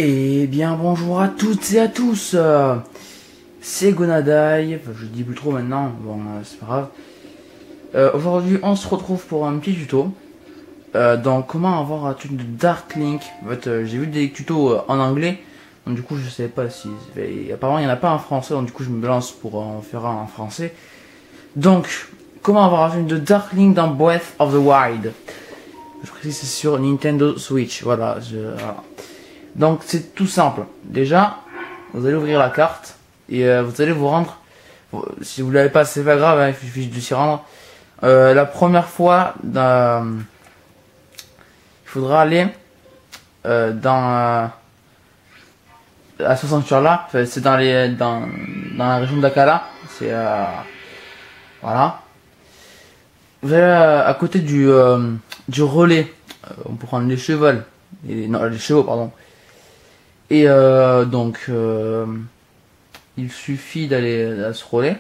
Eh bien bonjour à toutes et à tous, c'est Gonadai, enfin, je dis plus trop maintenant, bon c'est pas grave. Aujourd'hui on se retrouve pour un petit tuto, donc comment avoir un truc de Dark Link. En fait j'ai vu des tutos en anglais, donc du coup je savais pas si... apparemment il n'y en a pas en français, donc du coup je me lance pour en faire un en français. Donc, comment avoir un truc de Dark Link dans Breath of the Wild. Je précise c'est sur Nintendo Switch, voilà. Voilà. Donc c'est tout simple. Déjà, vous allez ouvrir la carte et vous allez vous rendre. Si vous l'avez pas, c'est pas grave, hein, il suffit de s'y rendre. La première fois, il faudra aller dans à ce sanctuaire là. Enfin, c'est dans la région d'Akala. C'est voilà. Vous allez à côté du relais. On peut prendre les chevaux. Non, les chevaux, pardon. Et donc, il suffit d'aller à ce relais.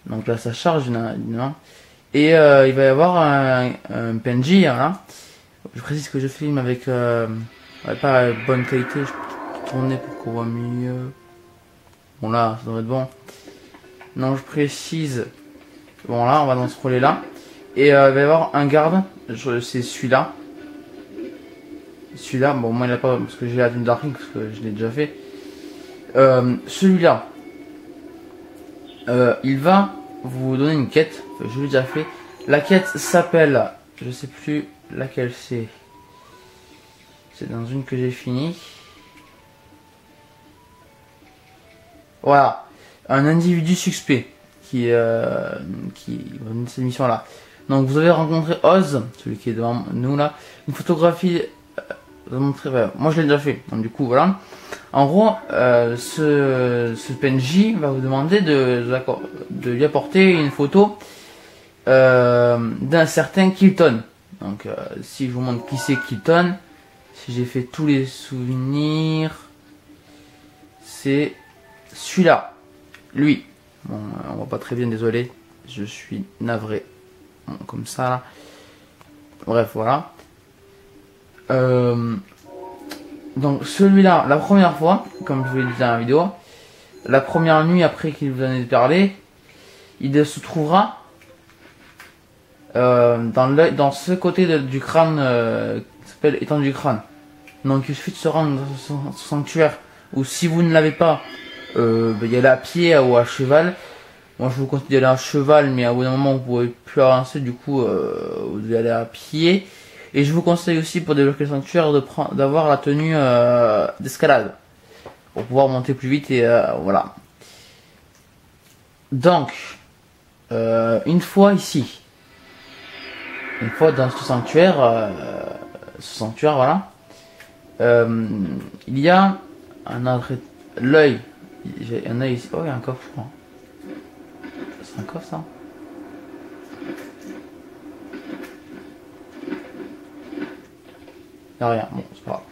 Donc là, ça charge, évidemment. Et il va y avoir un PNJ, voilà. Je précise que je filme avec pas bonne qualité. Je peux tourner pour qu'on voit mieux. Bon là, ça devrait être bon. Non, je précise. Bon là, on va dans ce relais là. Et il va y avoir un garde. C'est celui-là. Celui-là, bon moi il n'a pas parce que j'ai la tenue Dark Link parce que je l'ai déjà fait. Celui-là, il va vous donner une quête. Enfin, je l'ai déjà fait. La quête s'appelle, je sais plus laquelle c'est. C'est dans une que j'ai fini. Voilà, un individu suspect qui va donner cette mission là. Donc vous avez rencontré Oz, celui qui est devant nous là. Une photographie. Moi je l'ai déjà fait, donc du coup voilà. En gros, ce PNJ va vous demander de lui apporter une photo d'un certain Kilton. Donc si je vous montre qui c'est Kilton, si j'ai fait tous les souvenirs, c'est celui-là, lui. Bon, on voit pas très bien, désolé, je suis navré. Bon, comme ça là. Bref, voilà. Donc celui-là, la première fois, comme je vous l'ai dit dans la vidéo, la première nuit après qu'il vous en ait parlé, il se trouvera dans ce côté du crâne qui s'appelle étendue du crâne. Donc il suffit de se rendre dans ce sanctuaire, ou si vous ne l'avez pas, y aller à pied ou à cheval. Moi je vous conseille d'y aller à cheval, mais à bout d'un moment vous pouvez plus avancer, du coup vous devez aller à pied. Et je vous conseille aussi pour débloquer le sanctuaire d'avoir la tenue d'escalade pour pouvoir monter plus vite et voilà. Donc une fois ici, une fois dans ce sanctuaire voilà, il y a l'œil. Il y en a ici. Oh, il y a un coffre, je crois. C'est un coffre ça. Y'a rien, bon c'est pas grave.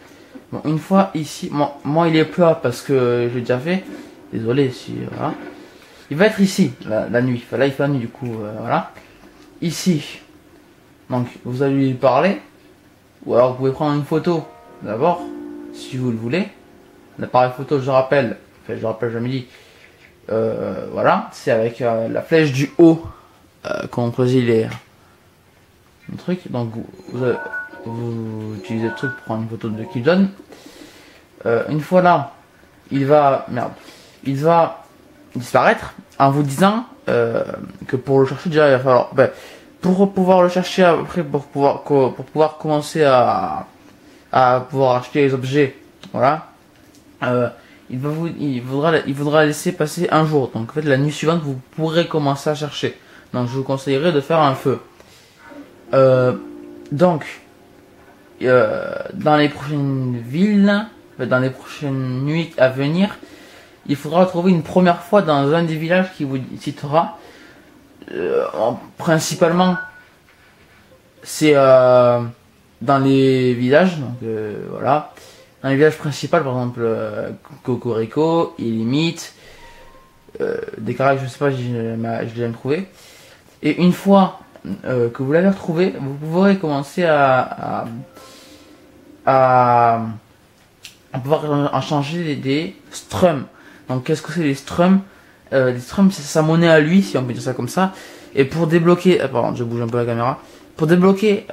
Bon, une fois ici, moi il est plat parce que j'ai déjà fait. Désolé si voilà. Il va être ici la nuit. Enfin, là il fait la nuit du coup voilà. Ici. Donc vous allez lui parler. Ou alors vous pouvez prendre une photo d'abord si vous le voulez. L'appareil photo je rappelle. Enfin je rappelle jamais dit. Voilà. C'est avec la flèche du haut qu'on choisit les trucs. Donc vous utilisez le truc pour prendre une photo de Kilton. Une fois là, il va disparaître en vous disant que pour le chercher déjà il va falloir pour pouvoir le chercher après pour pouvoir commencer à pouvoir acheter les objets, voilà. Il faudra laisser passer un jour. Donc en fait la nuit suivante vous pourrez commencer à chercher. Donc je vous conseillerais de faire un feu. Donc dans les prochaines villes, dans les prochaines nuits à venir, il faudra trouver une première fois dans un des villages qui vous citera. Principalement, c'est dans les villages, donc voilà. Dans les villages principaux, par exemple, Cocorico, Illimite, des caractères, je sais pas, je l'ai jamais trouvé. Et une fois que vous l'avez retrouvé, vous pourrez commencer à on va pouvoir en changer des strums. Donc qu'est-ce que c'est les strums? Les strums, c'est sa monnaie à lui, si on peut dire ça comme ça. Et pour débloquer, pardon, je bouge un peu la caméra. Pour débloquer,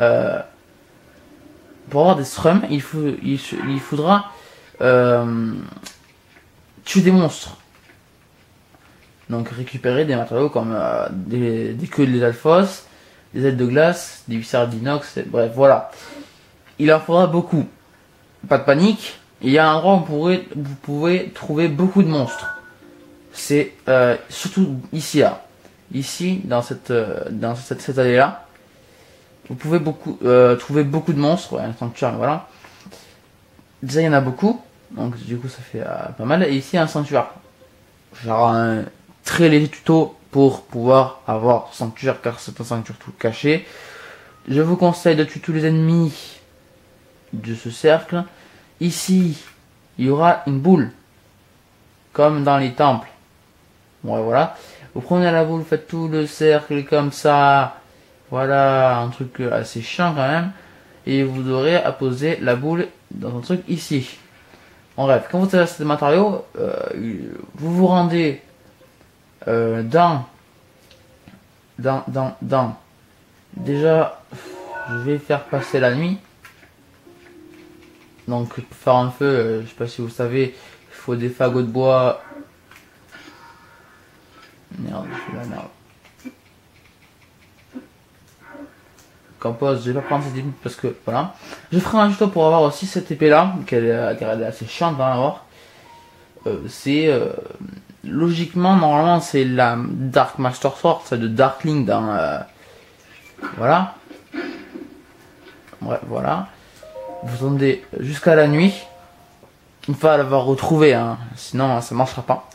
pour avoir des strums, il faudra tuer des monstres. Donc récupérer des matériaux comme des queues de lézalfos, des ailes de glace, des viscères d'inox, bref, voilà. Il en faudra beaucoup. Pas de panique, il y a un endroit où vous pouvez trouver beaucoup de monstres. C'est surtout ici là. Ici, dans cette allée là. Vous pouvez trouver beaucoup de monstres, ouais, un sanctuaire, voilà. Déjà il y en a beaucoup, donc du coup ça fait pas mal. Et ici un sanctuaire. Genre un très léger tuto pour pouvoir avoir sanctuaire, car c'est un sanctuaire tout caché. Je vous conseille de tuer tous les ennemis de ce cercle. Ici, il y aura une boule, comme dans les temples. Ouais, voilà. Vous prenez la boule, vous faites tout le cercle comme ça. Voilà, un truc assez chiant quand même. Et vous aurez à poser la boule dans un truc ici. En bref, quand vous avez ces matériaux, vous vous rendez dans. Déjà, je vais faire passer la nuit. Donc pour faire un feu, je sais pas si vous savez, il faut des fagots de bois. Merde, je suis la merde. Compose, je vais pas prendre cette épée parce que voilà. Je ferai un tuto pour avoir aussi cette épée là, qu'elle est assez chiante à avoir. Logiquement, normalement, c'est la Dark Master Sword, c'est de Darkling dans. Voilà. Ouais, voilà. Vous attendez jusqu'à la nuit. Une fois l'avoir retrouvé, hein, sinon ça marchera pas.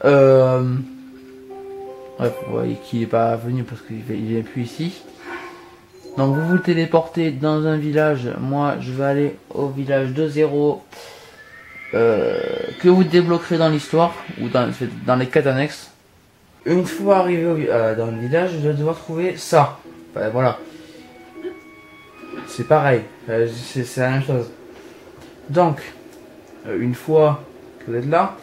Ouais, vous voyez qu'il est pas venu parce qu'il vient plus ici. Donc vous vous téléportez dans un village. Moi je vais aller au village de 0 que vous débloquerez dans l'histoire ou dans les quêtes annexes. Une fois arrivé dans le village, je vais devoir trouver ça. Enfin, voilà. C'est pareil, c'est la même chose. Donc, une fois que vous êtes là,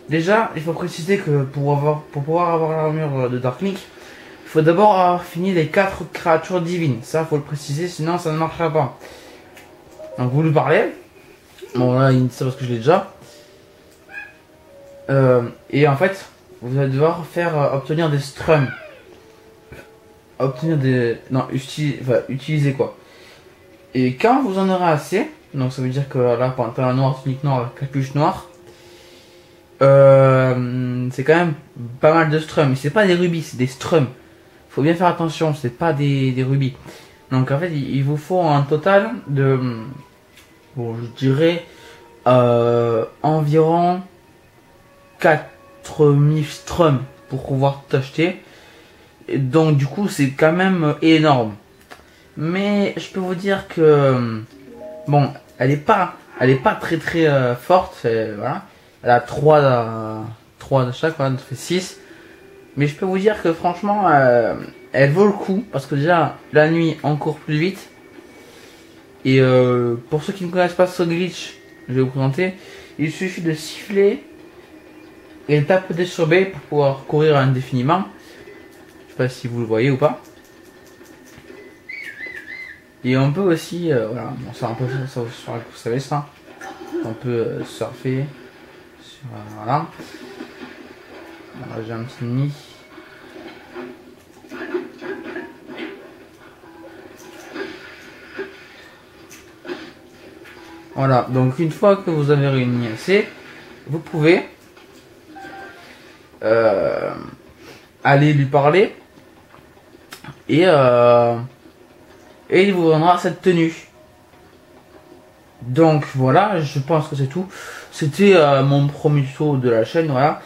déjà, il faut préciser que pour pouvoir avoir l'armure de Darklink, il faut d'abord avoir fini les 4 créatures divines. Ça, faut le préciser, sinon ça ne marchera pas. Donc, vous lui parlez. Bon, là, il me dit ça parce que je l'ai déjà. Et en fait, vous allez devoir faire obtenir des strums. Obtenir des... Non, utiliser quoi. Et quand vous en aurez assez, donc ça veut dire que là, pantalon noir, tunique noire, capuche noire, c'est quand même pas mal de strums. Mais c'est pas des rubis, c'est des strums. Faut bien faire attention, c'est pas des rubis. Donc en fait, il vous faut un total de, bon, je dirais, environ 4000 strums pour pouvoir t'acheter. Donc du coup, c'est quand même énorme. Mais je peux vous dire que bon, elle est pas très forte, voilà. Elle a 3 de chaque, voilà, ça fait 6. Mais je peux vous dire que franchement, elle vaut le coup parce que déjà la nuit on court plus vite. Et pour ceux qui ne connaissent pas ce glitch, je vais vous présenter. Il suffit de siffler et de taper sur B pour pouvoir courir indéfiniment. Je sais pas si vous le voyez ou pas. Et on peut aussi, voilà, bon, ça, un peu, ça, vous savez ça, on peut surfer sur, voilà. Alors, j'ai un petit nid. Voilà, donc une fois que vous avez réuni assez, vous pouvez aller lui parler et il vous donnera cette tenue. Donc voilà, je pense que c'est tout. C'était mon premier tuto de la chaîne, voilà.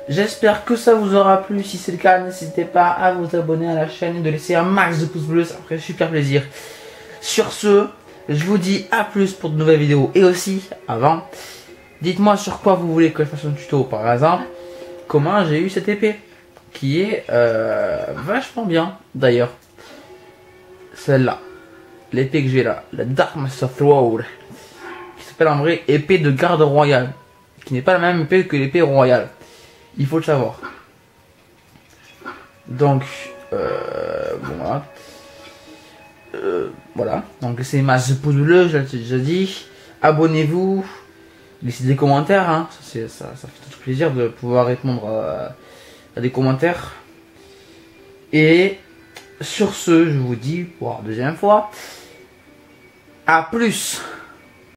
J'espère que ça vous aura plu. Si c'est le cas, n'hésitez pas à vous abonner à la chaîne et de laisser un max de pouces bleus, ça ferait super plaisir. Sur ce, je vous dis à plus pour de nouvelles vidéos. Et aussi, avant, dites-moi sur quoi vous voulez que je fasse un tuto. Par exemple, comment j'ai eu cette épée, qui est vachement bien d'ailleurs. Celle-là. L'épée que j'ai là, la Dark Master Sword, qui s'appelle en vrai épée de garde royale, qui n'est pas la même épée que l'épée royale. Il faut le savoir. Donc, bon, voilà. Voilà. Donc, c'est ma pouce bleu, je l'ai déjà dit. Abonnez-vous. Laissez des commentaires. Hein. Ça fait tout plaisir de pouvoir répondre à des commentaires. Et sur ce, je vous dis pour la deuxième fois, à plus.